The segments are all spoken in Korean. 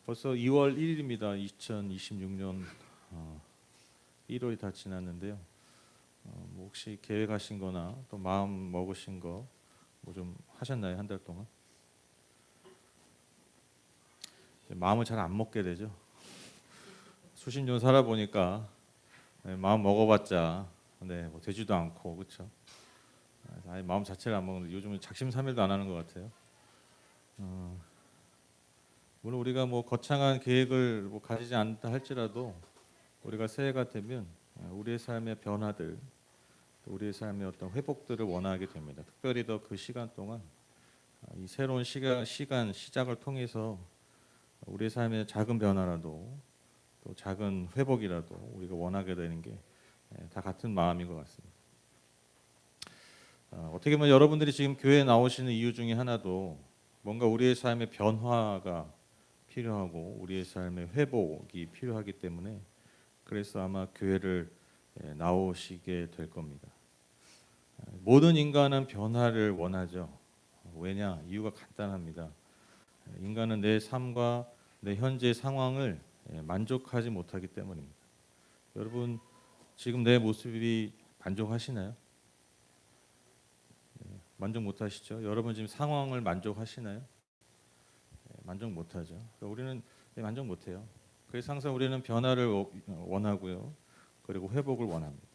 벌써 2월 1일입니다. 2026년 1월이 다 지났는데요. 뭐 혹시 계획하신 거나 또 마음 먹으신 거 뭐 좀 하셨나요? 한 달 동안? 마음을 잘 안 먹게 되죠. 수십 년 살아보니까 마음 먹어봤자 뭐 되지도 않고 그렇죠. 아예 마음 자체를 안 먹는데 요즘은 작심삼일도 안 하는 것 같아요. 물론 우리가 뭐 거창한 계획을 뭐 가지지 않다 할지라도 우리가 새해가 되면 우리의 삶의 변화들, 또 우리의 삶의 어떤 회복들을 원하게 됩니다. 특별히 더 그 시간 동안 이 새로운 시간 시작을 통해서 우리의 삶의 작은 변화라도 또 작은 회복이라도 우리가 원하게 되는 게 다 같은 마음인 것 같습니다. 어떻게 보면 여러분들이 지금 교회에 나오시는 이유 중에 하나도 뭔가 우리의 삶의 변화가 필요하고 우리의 삶의 회복이 필요하기 때문에 그래서 아마 교회를 나오시게 될 겁니다. 모든 인간은 변화를 원하죠. 왜냐? 이유가 간단합니다. 인간은 내 삶과 내 현재 상황을 만족하지 못하기 때문입니다. 여러분 지금 내 모습이 만족하시나요? 만족 못하시죠? 여러분 지금 상황을 만족하시나요? 만족 못하죠. 그러니까 우리는 만족 못해요. 그래서 항상 우리는 변화를 원하고요. 그리고 회복을 원합니다.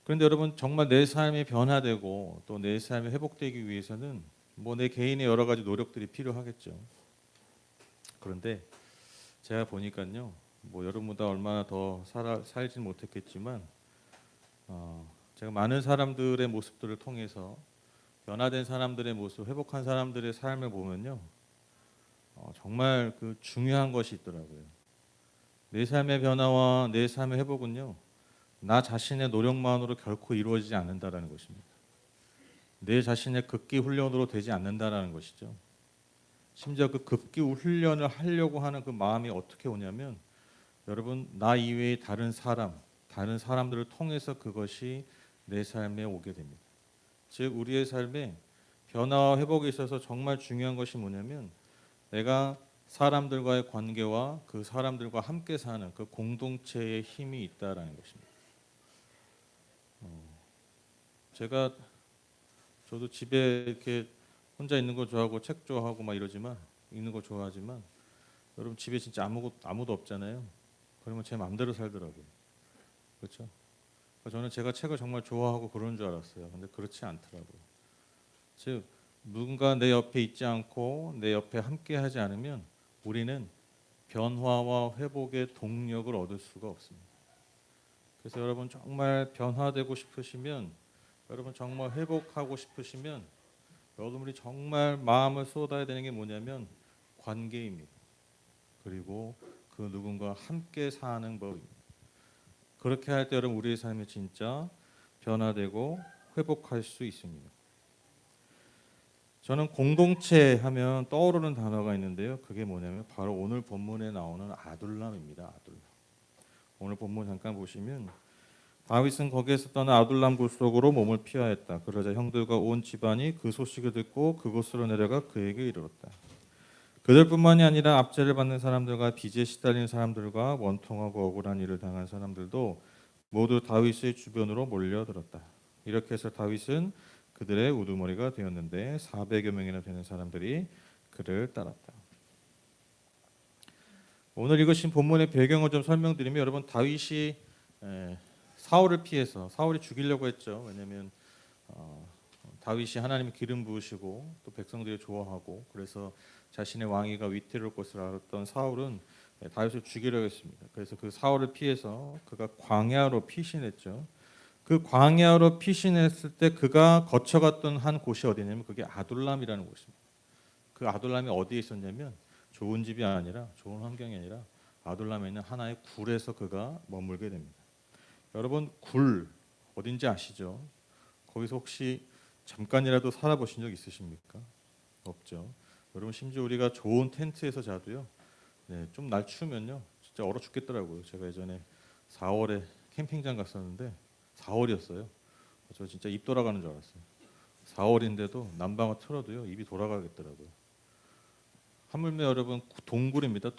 그런데 여러분 정말 내 삶이 변화되고 또 내 삶이 회복되기 위해서는 뭐 내 개인의 여러 가지 노력들이 필요하겠죠. 그런데 제가 보니까요, 뭐 여러분보다 얼마나 더 살진 못했겠지만, 제가 많은 사람들의 모습들을 통해서 변화된 사람들의 모습, 회복한 사람들의 삶을 보면요, 정말 그 중요한 것이 있더라고요. 내 삶의 변화와 내 삶의 회복은요, 나 자신의 노력만으로 결코 이루어지지 않는다라는 것입니다. 내 자신의 급기 훈련으로 되지 않는다라는 것이죠. 심지어 그 급기 훈련을 하려고 하는 그 마음이 어떻게 오냐면 여러분 나 이외의 다른 사람들을 통해서 그것이 내 삶에 오게 됩니다. 즉 우리의 삶에 변화와 회복에 있어서 정말 중요한 것이 뭐냐면 내가 사람들과의 관계와 그 사람들과 함께 사는 그 공동체의 힘이 있다라는 것입니다. 저도 집에 이렇게 혼자 있는 거 좋아하고 책 좋아하고 막 이러지만 읽는 거 좋아하지만 여러분 집에 진짜 아무도 없잖아요. 그러면 제 마음대로 살더라고요. 그렇죠? 저는 제가 책을 정말 좋아하고 그런 줄 알았어요. 근데 그렇지 않더라고요. 즉 누군가 내 옆에 있지 않고 내 옆에 함께 하지 않으면 우리는 변화와 회복의 동력을 얻을 수가 없습니다. 그래서 여러분 정말 변화되고 싶으시면 여러분 정말 회복하고 싶으시면 여러분이 정말 마음을 쏟아야 되는 게 뭐냐면 관계입니다. 그리고 그 누군가 함께 사는 법입니다. 그렇게 할 때 여러분 우리의 삶이 진짜 변화되고 회복할 수 있습니다. 저는 공동체 하면 떠오르는 단어가 있는데요. 그게 뭐냐면 바로 오늘 본문에 나오는 아둘람입니다. 아둘람. 오늘 본문 잠깐 보시면 다윗은 거기에서 떠나 아둘람 굴 속으로 몸을 피하였다. 그러자 형들과 온 집안이 그 소식을 듣고 그곳으로 내려가 그에게 이르렀다. 그들뿐만이 아니라 압제를 받는 사람들과 빚에 시달리는 사람들과 원통하고 억울한 일을 당한 사람들도 모두 다윗의 주변으로 몰려들었다. 이렇게 해서 다윗은 그들의 우두머리가 되었는데 400여 명이나 되는 사람들이 그를 따랐다. 오늘 읽으신 본문의 배경을 좀 설명드리면 여러분 다윗이 사울을 피해서 사울이 죽이려고 했죠. 왜냐하면 다윗이 하나님의 기름 부으시고 또 백성들이 좋아하고 그래서 자신의 왕위가 위태로울 것을 알았던 사울은 다윗을 죽이려고 했습니다. 그래서 그 사울을 피해서 그가 광야로 피신했죠. 그 광야로 피신했을 때 그가 거쳐갔던 한 곳이 어디냐면 그게 아둘람이라는 곳입니다. 그 아둘람이 어디에 있었냐면 좋은 집이 아니라 좋은 환경이 아니라 아둘람에 있는 하나의 굴에서 그가 머물게 됩니다. 여러분 굴 어딘지 아시죠? 거기서 혹시 잠깐이라도 살아보신 적 있으십니까? 없죠. 여러분 심지어 우리가 좋은 텐트에서 자도요. 좀 날 추우면요. 진짜 얼어 죽겠더라고요. 제가 예전에 4월에 캠핑장 갔었는데 4월이었어요. 저 진짜 입 돌아가는 줄 알았어요. 4월인데도 난방을 틀어도요. 입이 돌아가겠더라고요. 하물며 여러분 동굴입니다.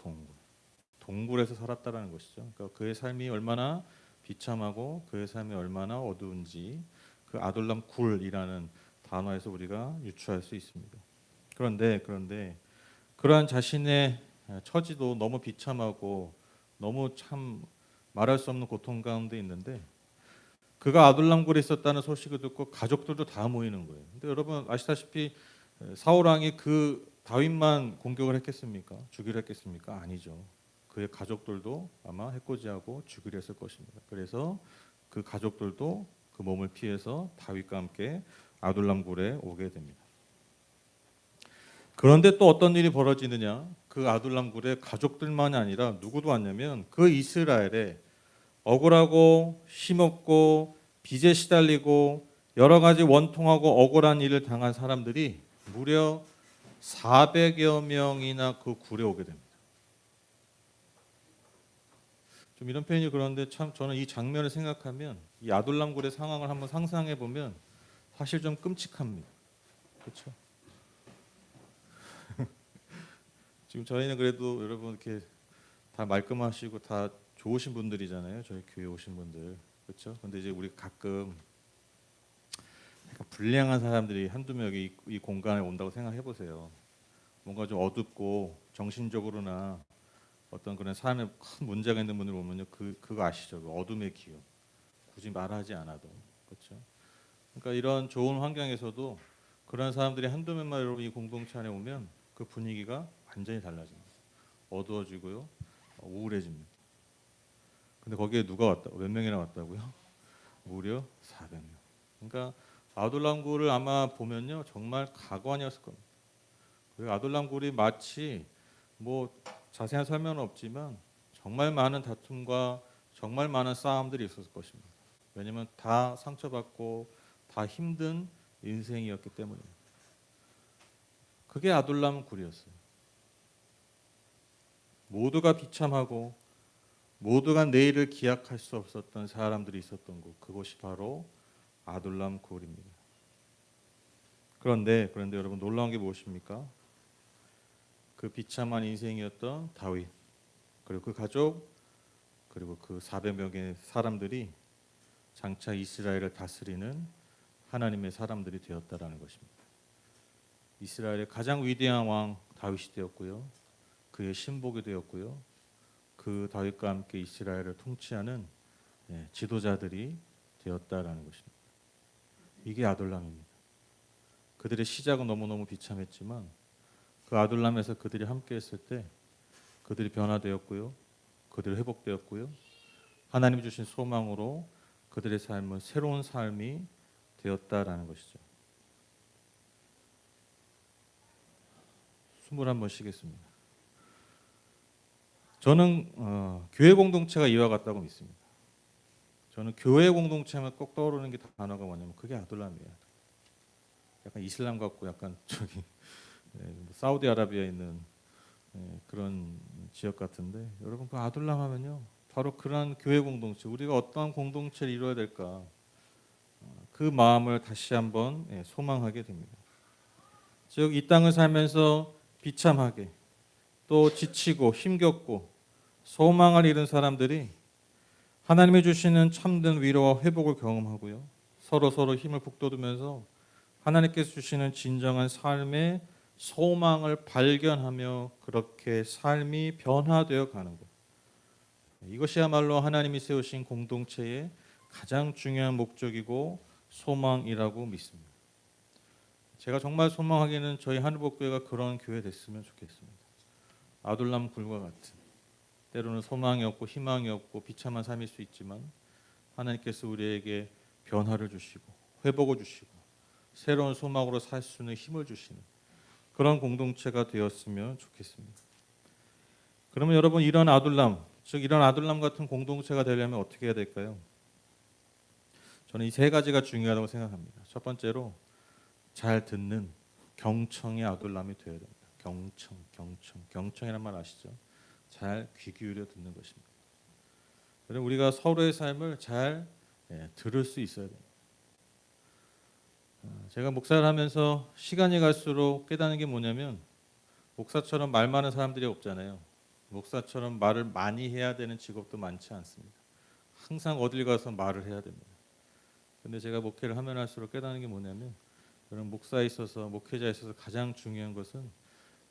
동굴에서 살았다라는 것이죠. 그러니까 그의 삶이 얼마나 비참하고 그의 삶이 얼마나 어두운지 그 아둘람 굴이라는 단어에서 우리가 유추할 수 있습니다. 그런데 그러한 자신의 처지도 너무 비참하고 너무 참 말할 수 없는 고통 가운데 있는데 그가 아둘람굴에 있었다는 소식을 듣고 가족들도 다 모이는 거예요. 근데 여러분 아시다시피 사울 왕이 그 다윗만 공격을 했겠습니까? 죽이려 했겠습니까? 아니죠. 그의 가족들도 아마 해코지하고 죽이려 했을 것입니다. 그래서 그 가족들도 그 몸을 피해서 다윗과 함께 아둘람굴에 오게 됩니다. 그런데 또 어떤 일이 벌어지느냐? 그 아둘람굴에 가족들만이 아니라 누구도 왔냐면 그 이스라엘에 억울하고 힘없고 빚에 시달리고 여러 가지 원통하고 억울한 일을 당한 사람들이 무려 400여 명이나 그 굴에 오게 됩니다. 좀 이런 표현이 그런데 참 저는 이 장면을 생각하면 이 아둘람굴의 상황을 한번 상상해 보면 사실 좀 끔찍합니다. 그렇죠? 지금 저희는 그래도 여러분 이렇게 다 말끔하시고 다 좋으신 분들이잖아요. 저희 교회 오신 분들. 그렇죠? 근데 이제 우리 가끔 약간 불량한 사람들이 한두 명이 이 공간에 온다고 생각해 보세요. 뭔가 좀 어둡고 정신적으로나 어떤 그런 삶에 큰 문제가 있는 분들 보면요. 그거 아시죠? 그 어둠의 기운. 굳이 말하지 않아도. 그렇죠? 그러니까 이런 좋은 환경에서도 그런 사람들이 한두 명만 여러분 이 공동체 안에 오면 그 분위기가 완전히 달라집니다. 어두워지고요. 우울해집니다. 근데 거기에 누가 왔다? 몇 명이나 왔다고요? 무려 400명. 그러니까 아둘람굴을 아마 보면요. 정말 가관이었을 겁니다. 그리고 아둘람굴이 마치 뭐 자세한 설명은 없지만 정말 많은 다툼과 정말 많은 싸움들이 있었을 것입니다. 왜냐하면 다 상처받고 다 힘든 인생이었기 때문입니다. 그게 아둘람굴이었어요. 모두가 비참하고 모두가 내일을 기약할 수 없었던 사람들이 있었던 곳, 그곳이 바로 아둘람굴입니다. 그런데 여러분 놀라운 게 무엇입니까? 그 비참한 인생이었던 다윗, 그리고 그 가족, 그리고 그 400명의 사람들이 장차 이스라엘을 다스리는 하나님의 사람들이 되었다라는 것입니다. 이스라엘의 가장 위대한 왕 다윗이 되었고요. 그의 신복이 되었고요. 그 다윗과 함께 이스라엘을 통치하는 지도자들이 되었다라는 것입니다. 이게 아둘람입니다. 그들의 시작은 너무너무 비참했지만 그 아둘람에서 그들이 함께했을 때 그들이 변화되었고요. 그들이 회복되었고요. 하나님이 주신 소망으로 그들의 삶은 새로운 삶이 되었다라는 것이죠. 21번 쉬겠습니다. 저는 교회 공동체가 이와 같다고 믿습니다. 저는 교회 공동체하면 꼭 떠오르는 게 단어가 뭐냐면 그게 아둘람이에요. 약간 이슬람 같고 약간 저기 사우디아라비아에 있는 그런 지역 같은데 여러분 그 아둘람 하면요 바로 그런 교회 공동체 우리가 어떠한 공동체를 이루어야 될까 그 마음을 다시 한번 소망하게 됩니다. 즉 이 땅을 살면서 비참하게 또 지치고 힘겹고 소망을 잃은 사람들이 하나님이 주시는 참된 위로와 회복을 경험하고요. 서로 힘을 북돋우면서 하나님께서 주시는 진정한 삶의 소망을 발견하며 그렇게 삶이 변화되어 가는 것. 이것이야말로 하나님이 세우신 공동체의 가장 중요한 목적이고 소망이라고 믿습니다. 제가 정말 소망하기는 저희 하늘복교회가 그런 교회 됐으면 좋겠습니다. 아둘람 굴과 같은 때로는 소망이 없고 희망이 없고 비참한 삶일 수 있지만 하나님께서 우리에게 변화를 주시고 회복을 주시고 새로운 소망으로 살 수 있는 힘을 주시는 그런 공동체가 되었으면 좋겠습니다. 그러면 여러분 이런 아둘람, 즉 이런 아둘람 같은 공동체가 되려면 어떻게 해야 될까요? 저는 이 세 가지가 중요하다고 생각합니다. 첫 번째로 잘 듣는 경청의 아둘람이 되어야 됩니다. 경청이란 말 아시죠? 잘 귀 기울여 듣는 것입니다. 여러분 우리가 서로의 삶을 잘 들을 수 있어야 됩니다. 제가 목사를 하면서 시간이 갈수록 깨닫는 게 뭐냐면 목사처럼 말 많은 사람들이 없잖아요. 목사처럼 말을 많이 해야 되는 직업도 많지 않습니다. 항상 어딜 가서 말을 해야 됩니다. 근데 제가 목회를 하면 할수록 깨닫는 게 뭐냐면, 여러분, 목사에 있어서, 목회자에 있어서 가장 중요한 것은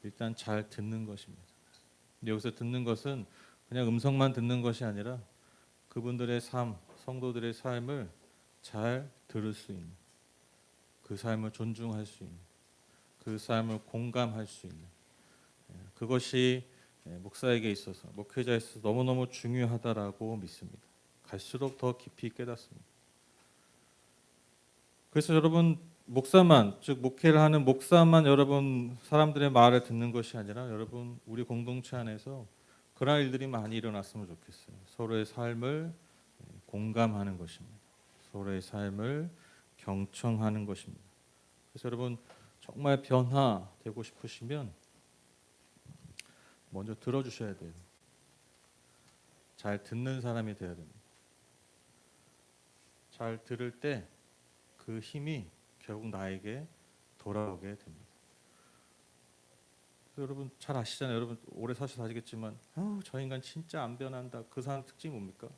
일단 잘 듣는 것입니다. 근데 여기서 듣는 것은 그냥 음성만 듣는 것이 아니라 그분들의 삶, 성도들의 삶을 잘 들을 수 있는, 그 삶을 존중할 수 있는, 그 삶을 공감할 수 있는, 그것이 목사에게 있어서, 목회자에 있어서 너무너무 중요하다라고 믿습니다. 갈수록 더 깊이 깨닫습니다. 그래서 여러분, 목사만, 즉 목회를 하는 목사만 여러분 사람들의 말을 듣는 것이 아니라 여러분 우리 공동체 안에서 그런 일들이 많이 일어났으면 좋겠어요. 서로의 삶을 공감하는 것입니다. 서로의 삶을 경청하는 것입니다. 그래서 여러분, 정말 변화되고 싶으시면 먼저 들어주셔야 돼요. 잘 듣는 사람이 돼야 됩니다. 잘 들을 때 그 힘이 결국 나에게 돌아오게 됩니다. 여러분 잘 아시잖아요. 여러분 오래 사셔서 아시겠지만, 저 인간 진짜 안 변한다. 그 사람 특징이 뭡니까?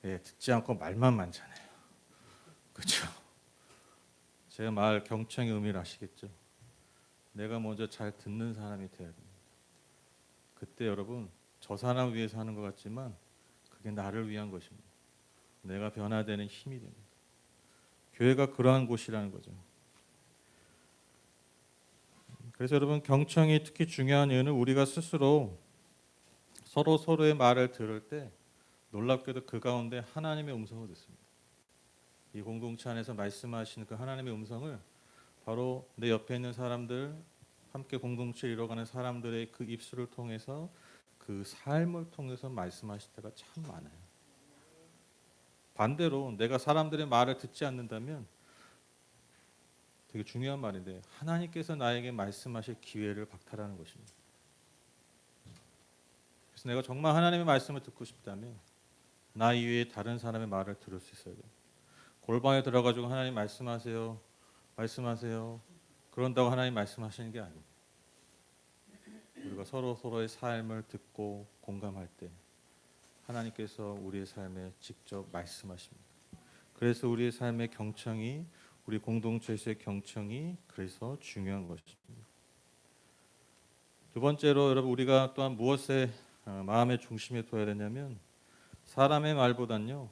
듣지 않고 말만 많잖아요. 그렇죠? 제가 말 경청의 의미를 아시겠죠? 내가 먼저 잘 듣는 사람이 돼야 됩니다. 그때 여러분, 저 사람 위해서 하는 것 같지만 그게 나를 위한 것입니다. 내가 변화되는 힘이 됩니다. 교회가 그러한 곳이라는 거죠. 그래서 여러분, 경청이 특히 중요한 이유는 우리가 스스로 서로의 말을 들을 때 놀랍게도 그 가운데 하나님의 음성을 듣습니다. 이 공동체 안에서 말씀하시는 그 하나님의 음성을 바로 내 옆에 있는 사람들, 함께 공동체를 이뤄가는 사람들의 그 입술을 통해서, 그 삶을 통해서 말씀하실 때가 참 많아요. 반대로 내가 사람들의 말을 듣지 않는다면, 되게 중요한 말인데, 하나님께서 나에게 말씀하실 기회를 박탈하는 것입니다. 그래서 내가 정말 하나님의 말씀을 듣고 싶다면 나 이외에 다른 사람의 말을 들을 수 있어야 돼요. 골방에 들어가지고 하나님 말씀하세요, 말씀하세요, 그런다고 하나님 말씀하시는 게 아니에요. 우리가 서로의 삶을 듣고 공감할 때 하나님께서 우리의 삶에 직접 말씀하십니다. 그래서 우리의 삶의 경청이, 우리 공동체에서의 경청이 그래서 중요한 것입니다. 두 번째로 여러분, 우리가 또한 무엇에 마음의 중심에 둬야 되냐면, 사람의 말보단요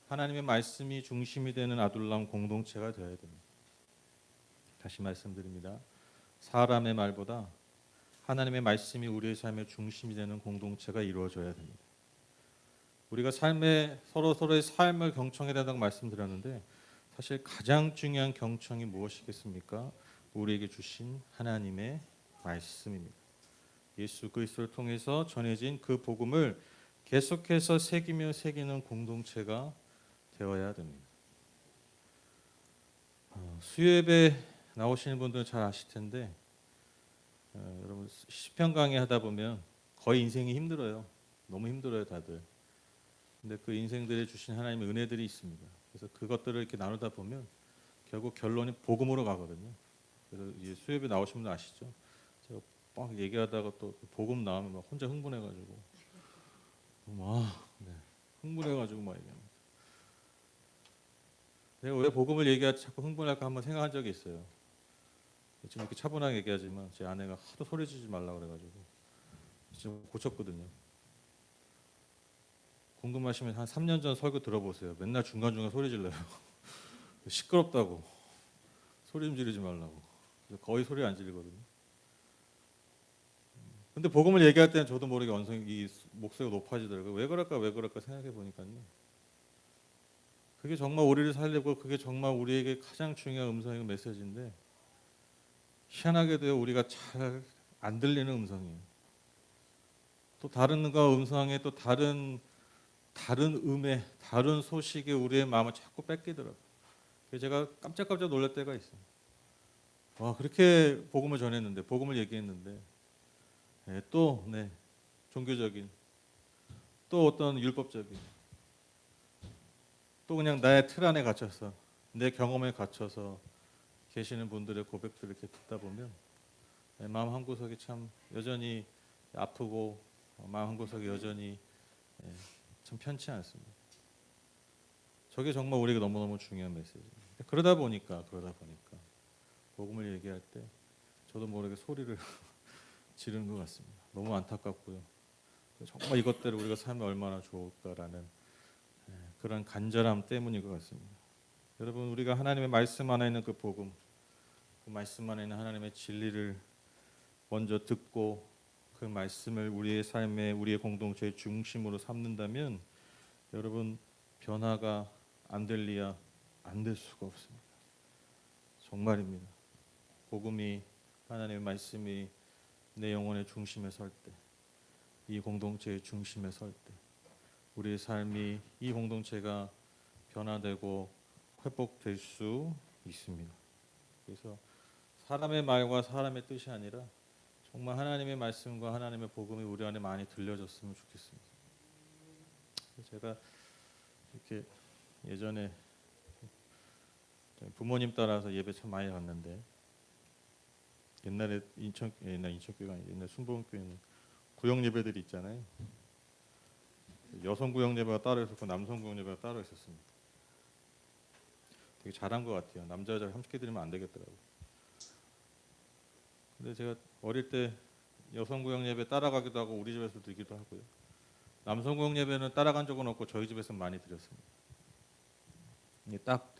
하나님의 말씀이 중심이 되는 아둘람 공동체가 되어야 됩니다. 다시 말씀드립니다. 사람의 말보다 하나님의 말씀이 우리의 삶의 중심이 되는 공동체가 이루어져야 됩니다. 우리가 서로의 삶을 경청해야 된다고 말씀드렸는데, 사실 가장 중요한 경청이 무엇이겠습니까? 우리에게 주신 하나님의 말씀입니다. 예수 그리스도를 통해서 전해진 그 복음을 계속해서 새기는 공동체가 되어야 됩니다. 수요예배 나오시는 분들은 잘 아실 텐데, 여러분 시편 강의하다 보면 거의 인생이 힘들어요. 너무 힘들어요, 다들. 근데 그 인생들에 주신 하나님의 은혜들이 있습니다. 그래서 그것들을 이렇게 나누다 보면 결국 결론이 복음으로 가거든요. 그래서 이제 수요예배 나오신 분들 아시죠? 제가 막 얘기하다가 또 복음 나오면 막 혼자 흥분해가지고 흥분해가지고 막 얘기합니다. 내가 왜 복음을 얘기하지 자꾸 흥분할까 한번 생각한 적이 있어요. 지금 이렇게 차분하게 얘기하지만 제 아내가 하도 소리 지르지 말라고 그래가지고 지금 고쳤거든요. 궁금하시면 한 3년 전 설교 들어보세요. 맨날 중간중간 소리 질러요. 시끄럽다고. 소리 좀 지르지 말라고. 거의 소리 안 지르거든요. 근데 복음을 얘기할 때는 저도 모르게 이 목소리가 높아지더라고요. 왜 그럴까 생각해 보니까요. 그게 정말 우리를 살리고 그게 정말 우리에게 가장 중요한 음성이고 메시지인데, 희한하게도 우리가 잘 안 들리는 음성이에요. 또 다른 음성에 또 다른 음의 다른 소식에 우리의 마음을 자꾸 뺏기더라고요. 그래서 제가 깜짝깜짝 놀랄 때가 있어요. 와, 그렇게 복음을 전했는데, 복음을 얘기했는데, 또 종교적인, 또 어떤 율법적인, 또 그냥 나의 틀 안에 갇혀서, 내 경험에 갇혀서 계시는 분들의 고백들을 이렇게 듣다 보면 마음 한구석이 참 여전히 아프고 마음 한구석이 여전히 참 편치 않습니다. 저게 정말 우리에게 너무너무 중요한 메시지입니다. 그러다 보니까 복음을 얘기할 때 저도 모르게 소리를 지르는 것 같습니다. 너무 안타깝고요. 정말 이것대로 우리가 살면 얼마나 좋을까라는 그런 간절함 때문인 것 같습니다. 여러분, 우리가 하나님의 말씀 안에 있는 그 복음, 그 말씀 안에 있는 하나님의 진리를 먼저 듣고 그 말씀을 우리의 삶에, 우리의 공동체의 중심으로 삼는다면 여러분, 변화가 안 될 리야 안 될 수가 없습니다. 정말입니다. 복음이, 하나님의 말씀이 내 영혼의 중심에 설 때, 이 공동체의 중심에 설 때, 우리의 삶이, 이 공동체가 변화되고 회복될 수 있습니다. 그래서 사람의 말과 사람의 뜻이 아니라 정말 하나님의 말씀과 하나님의 복음이 우리 안에 많이 들려졌으면 좋겠습니다. 제가 이렇게 예전에 부모님 따라서 예배 참 많이 갔는데, 옛날 인천교회가 아니라 옛날 순복음교회는 구역 예배들이 있잖아요. 여성 구역 예배가 따로 있었고 남성 구역 예배가 따로 있었습니다. 되게 잘한 것 같아요. 남자 여자 함께 드리면 안 되겠더라고요. 근데 제가 어릴 때 여성 구역 예배 따라가기도 하고 우리 집에서 드리기도 하고요. 남성 구역 예배는 따라간 적은 없고 저희 집에서 많이 드렸습니다. 이게 딱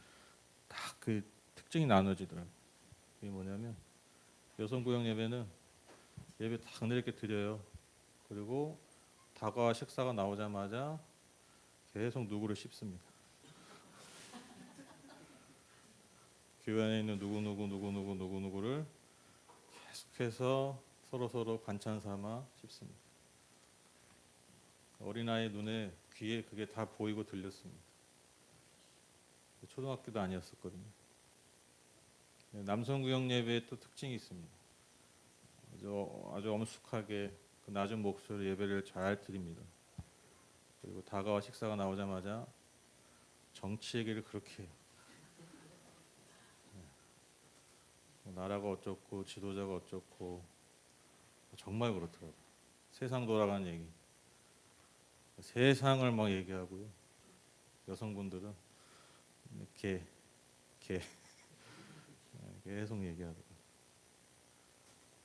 그 특징이 나눠지더라고요. 그게 뭐냐면 여성 구역 예배는 예배 딱 이렇게 드려요. 그리고 다과 식사가 나오자마자 계속 누구를 씹습니다. 교회 안에 있는 누구누구를 계속해서 서로 반찬 삼아 씹습니다. 어린아이 눈에 귀에 그게 다 보이고 들렸습니다. 초등학교도 아니었었거든요. 남성 구역 예배의 또 특징이 있습니다. 아주 엄숙하게 그 낮은 목소리로 예배를 잘 드립니다. 그리고 다가와 식사가 나오자마자 정치 얘기를 그렇게 해요. 나라가 어쩌고 지도자가 어쩌고 정말 그렇더라고요. 세상 돌아가는 얘기, 세상을 막 얘기하고요. 여성분들은 개 계속 얘기하더라고요.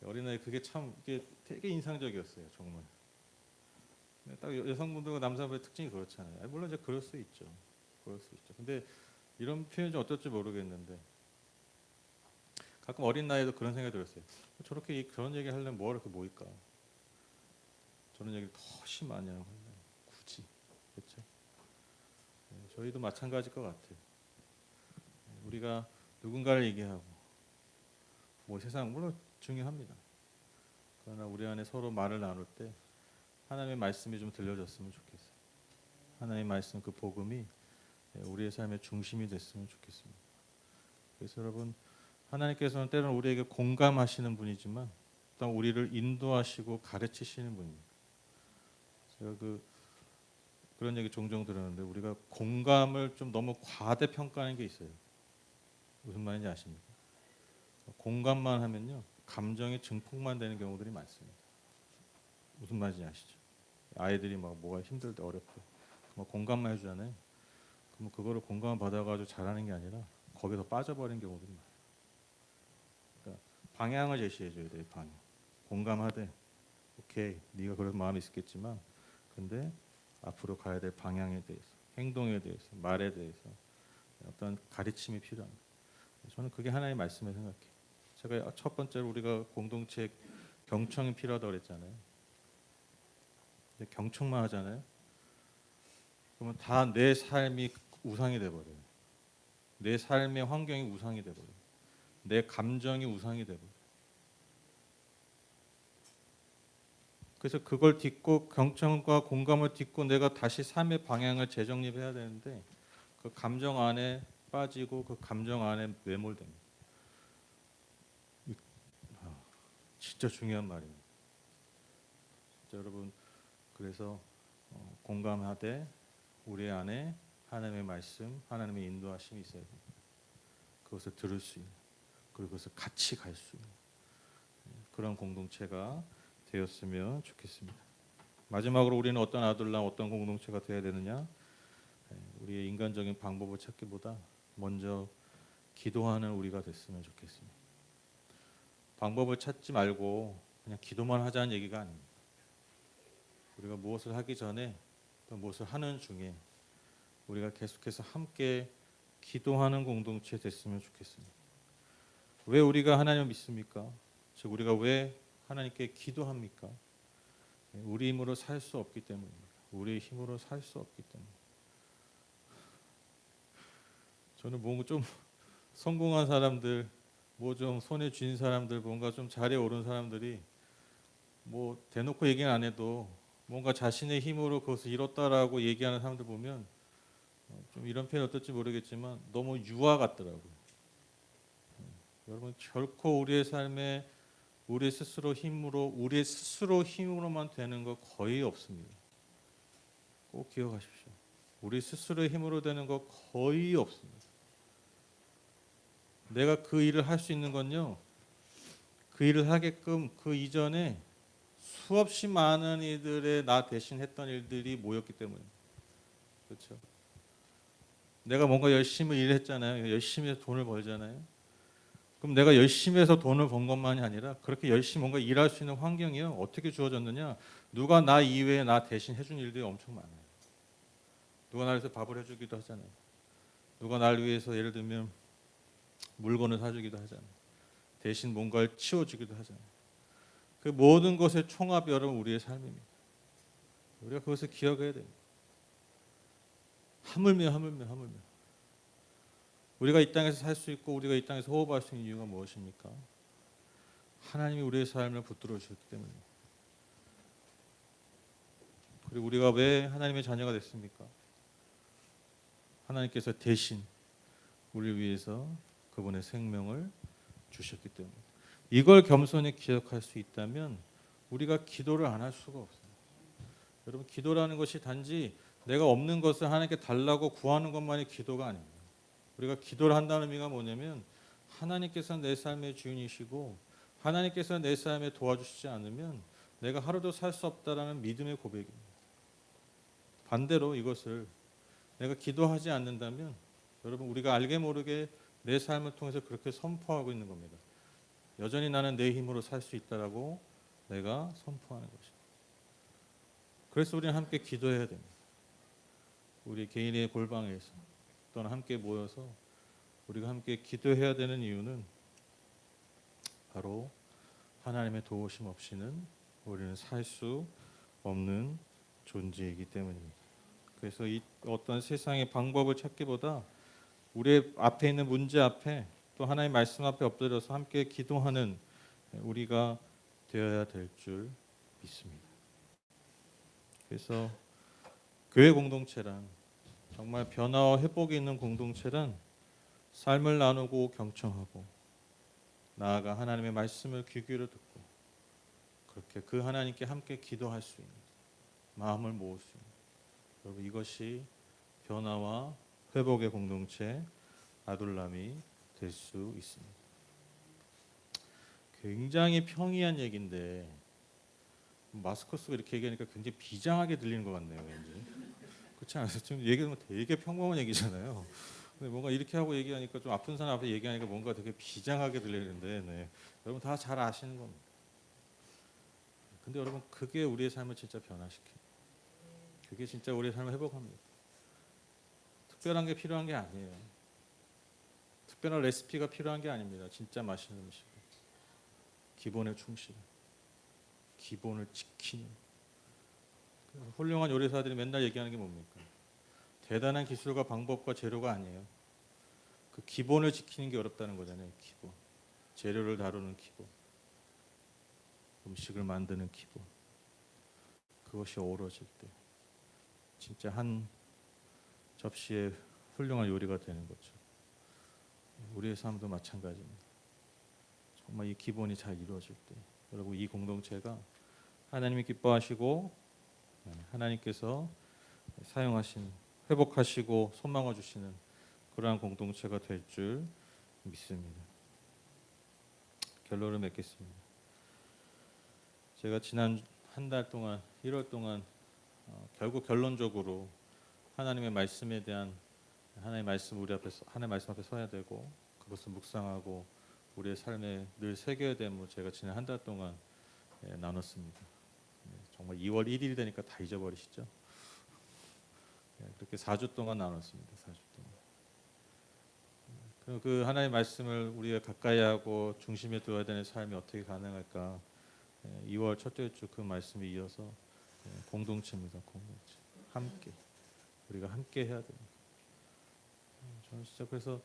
어린아이 그게 참 이게 되게 인상적이었어요. 정말. 딱 여성분들과 남성분의 특징이 그렇잖아요. 물론 이제 그럴 수 있죠. 근데 이런 표현이 좀 어떨지 모르겠는데 가끔 어린 나이에도 그런 생각이 들었어요. 저렇게 그런 얘기 하려면 뭐가 이렇게 모일까? 저런 얘기를 더 심하냐 하려면 굳이, 그렇죠? 저희도 마찬가지일 것 같아요. 우리가 누군가를 얘기하고 뭐 세상 물론 중요합니다. 그러나 우리 안에 서로 말을 나눌 때 하나님의 말씀이 좀 들려졌으면 좋겠어요. 하나님의 말씀, 그 복음이 우리의 삶의 중심이 됐으면 좋겠습니다. 그래서 여러분, 하나님께서는 때로는 우리에게 공감하시는 분이지만 또 우리를 인도하시고 가르치시는 분입니다. 제가 그런 얘기 종종 들었는데 우리가 공감을 좀 너무 과대평가하는 게 있어요. 무슨 말인지 아십니까? 공감만 하면요, 감정이 증폭만 되는 경우들이 많습니다. 무슨 말인지 아시죠? 아이들이 막 뭐가 힘들다 어렵다 뭐 공감만 해주잖아요. 그럼 그거를 공감을 받아가지고 잘하는 게 아니라 거기서 빠져버린 경우들이 많아요. 그러니까 방향을 제시해줘야 돼요. 방향. 공감하되 오케이, 네가 그런 마음이 있었겠지만 근데 앞으로 가야 될 방향에 대해서, 행동에 대해서, 말에 대해서 어떤 가르침이 필요합니다. 저는 그게 하나님의 말씀을 생각해요. 제가 첫 번째로 우리가 공동체 경청이 필요하다고 그랬잖아요. 경청만 하잖아요. 그러면 다 내 삶이 우상이 돼버려요. 내 삶의 환경이 우상이 돼버려요. 내 감정이 우상이 돼버려요. 그래서 그걸 딛고 경청과 공감을 딛고 내가 다시 삶의 방향을 재정립해야 되는데 그 감정 안에 빠지고 그 감정 안에 매몰됩니다. 진짜 중요한 말입니다. 진짜 여러분, 그래서 공감하되 우리 안에 하나님의 말씀, 하나님의 인도하심이 있어야 됩니다. 그것을 들을 수 있는, 그리고 그것을 같이 갈 수 있는. 그런 공동체가 되었으면 좋겠습니다. 마지막으로 우리는 어떤 아둘람, 어떤 공동체가 되어야 되느냐? 우리의 인간적인 방법을 찾기보다 먼저 기도하는 우리가 됐으면 좋겠습니다. 방법을 찾지 말고 그냥 기도만 하자는 얘기가 아닙니다. 우리가 무엇을 하기 전에 또 무엇을 하는 중에 우리가 계속해서 함께 기도하는 공동체 됐으면 좋겠습니다. 왜 우리가 하나님을 믿습니까? 즉 우리가 왜 하나님께 기도합니까? 우리 힘으로 살 수 없기 때문입니다. 우리의 힘으로 살 수 없기 때문에. 저는 뭔가 좀 성공한 사람들, 뭐 좀 손에 쥔 사람들, 뭔가 좀 자리에 오른 사람들이 뭐 대놓고 얘기는 안 해도 뭔가 자신의 힘으로 그것을 이뤘다라고 얘기하는 사람들 보면 좀 이런 표현 어떨지 모르겠지만 너무 유아 같더라고요. 여러분 결코 우리의 삶에 우리 스스로 힘으로만 되는 거 거의 없습니다. 꼭 기억하십시오. 우리 스스로의 힘으로 되는 거 거의 없습니다. 내가 그 일을 할 수 있는 건요. 그 일을 하게끔 그 이전에 수없이 많은 이들의 나 대신 했던 일들이 모였기 때문입니다. 그렇죠? 내가 뭔가 열심히 일했잖아요. 열심히 해서 돈을 벌잖아요. 그럼 내가 열심히 해서 돈을 번 것만이 아니라 그렇게 열심히 뭔가 일할 수 있는 환경이요. 어떻게 주어졌느냐? 누가 나 이외에 나 대신 해준 일들이 엄청 많아요. 누가 나를 위해서 밥을 해주기도 하잖아요. 누가 나를 위해서 예를 들면 물건을 사주기도 하잖아요. 대신 뭔가를 치워주기도 하잖아요. 그 모든 것의 총합이 여러분 우리의 삶입니다. 우리가 그것을 기억해야 됩니다. 하물며 우리가 이 땅에서 살 수 있고 우리가 이 땅에서 호흡할 수 있는 이유가 무엇입니까? 하나님이 우리의 삶을 붙들어 주셨기 때문입니다. 그리고 우리가 왜 하나님의 자녀가 됐습니까? 하나님께서 대신 우리를 위해서 그분의 생명을 주셨기 때문입니다. 이걸 겸손히 기억할 수 있다면 우리가 기도를 안 할 수가 없어요. 여러분 기도라는 것이 단지 내가 없는 것을 하나님께 달라고 구하는 것만이 기도가 아닙니다. 우리가 기도를 한다는 의미가 뭐냐면 하나님께서 내 삶의 주인이시고 하나님께서 내 삶에 도와주시지 않으면 내가 하루도 살 수 없다라는 믿음의 고백입니다. 반대로 이것을 내가 기도하지 않는다면 여러분 우리가 알게 모르게 내 삶을 통해서 그렇게 선포하고 있는 겁니다. 여전히 나는 내 힘으로 살 수 있다라고 내가 선포하는 것입니다. 그래서 우리는 함께 기도해야 됩니다. 우리 개인의 골방에서 또는 함께 모여서 우리가 함께 기도해야 되는 이유는 바로 하나님의 도우심 없이는 우리는 살 수 없는 존재이기 때문입니다. 그래서 이 어떤 세상의 방법을 찾기보다 우리 앞에 있는 문제 앞에 또 하나님의 말씀 앞에 엎드려서 함께 기도하는 우리가 되어야 될 줄 믿습니다. 그래서 교회 공동체란 정말 변화와 회복이 있는 공동체란 삶을 나누고 경청하고 나아가 하나님의 말씀을 귀 기울여 듣고 그렇게 그 하나님께 함께 기도할 수 있는 마음을 모을 수 있는 여러분 이것이 변화와 회복의 공동체 아둘람이 될 수 있습니다. 굉장히 평이한 얘기인데 마스커스가 이렇게 얘기하니까 굉장히 비장하게 들리는 것 같네요. 왠지. 그렇지 않아요? 지금 얘기하면 되게 평범한 얘기잖아요. 근데 뭔가 이렇게 하고 얘기하니까 좀 아픈 사람 앞에 얘기하니까 뭔가 되게 비장하게 들리는데 네. 여러분 다 잘 아시는 겁니다. 근데 여러분 그게 우리의 삶을 진짜 변화시켜요. 그게 진짜 우리의 삶을 회복합니다. 특별한 게 필요한 게 아니에요. 특별한 레시피가 필요한 게 아닙니다. 진짜 맛있는 음식. 기본에 충실. 기본을 지키는. 훌륭한 요리사들이 맨날 얘기하는 게 뭡니까? 대단한 기술과 방법과 재료가 아니에요. 그 기본을 지키는 게 어렵다는 거잖아요. 기본. 재료를 다루는 기본. 음식을 만드는 기본. 그것이 어우러질 때 진짜 한 접시의 훌륭한 요리가 되는 거죠. 우리의 삶도 마찬가지입니다. 정말 이 기본이 잘 이루어질 때 여러분 이 공동체가 하나님이 기뻐하시고 하나님께서 사용하신 회복하시고 소망을 주시는 그러한 공동체가 될 줄 믿습니다. 결론을 맺겠습니다. 제가 지난 한 달 동안 1월 동안 결국 결론적으로 하나님의 말씀에 대한 하나님의 말씀 우리 앞에 하나님의 말씀 앞에 서야 되고 그것을 묵상하고 우리의 삶에 늘 새겨야 되는 제가 지난 한 달 동안 나눴습니다. 정말 2월 1일이 되니까 다 잊어버리시죠? 그렇게 4주 동안 나눴습니다. 4주 동안. 그 하나님의 말씀을 우리가 가까이 하고 중심에 둬야 되는 삶이 어떻게 가능할까? 2월 첫째 주 그 말씀에 이어서 공동체입니다. 공동체. 함께. 우리가 함께 해야 됩니다. 저는 진짜 그래서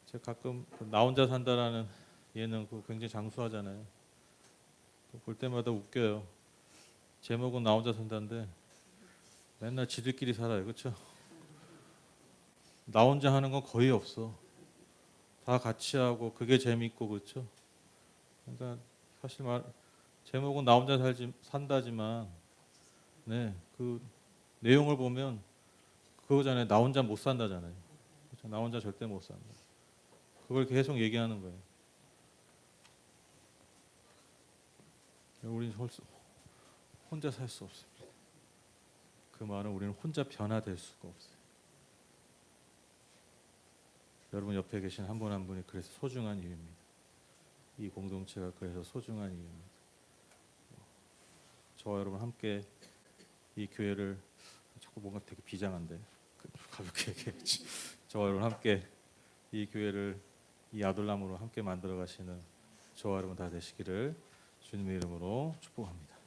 제가 가끔 나 혼자 산다라는 예능 그거 굉장히 장수하잖아요. 볼 때마다 웃겨요. 제목은 나 혼자 산다인데 맨날 지들끼리 살아요. 그렇죠? 나 혼자 하는 건 거의 없어. 다 같이 하고 그게 재밌고 그렇죠? 그러니까 사실 제목은 나 혼자 산다지만 그 내용을 보면 그거잖아요. 나 혼자 못 산다잖아요. 그렇죠? 나 혼자 절대 못 산다. 그걸 계속 얘기하는 거예요. 우리는 혼자 살 수 없습니다. 그 말은 우리는 혼자 변화될 수가 없어요. 여러분 옆에 계신 한 분 한 분이 그래서 소중한 이유입니다. 이 공동체가 그래서 소중한 이유입니다. 저와 여러분 함께 이 교회를 자꾸 뭔가 되게 비장한데 가볍게 얘기했지. 저와 여러분 함께 이 교회를 이 아둘람으로 함께 만들어 가시는 저와 여러분 다 되시기를 주님의 이름으로 축복합니다.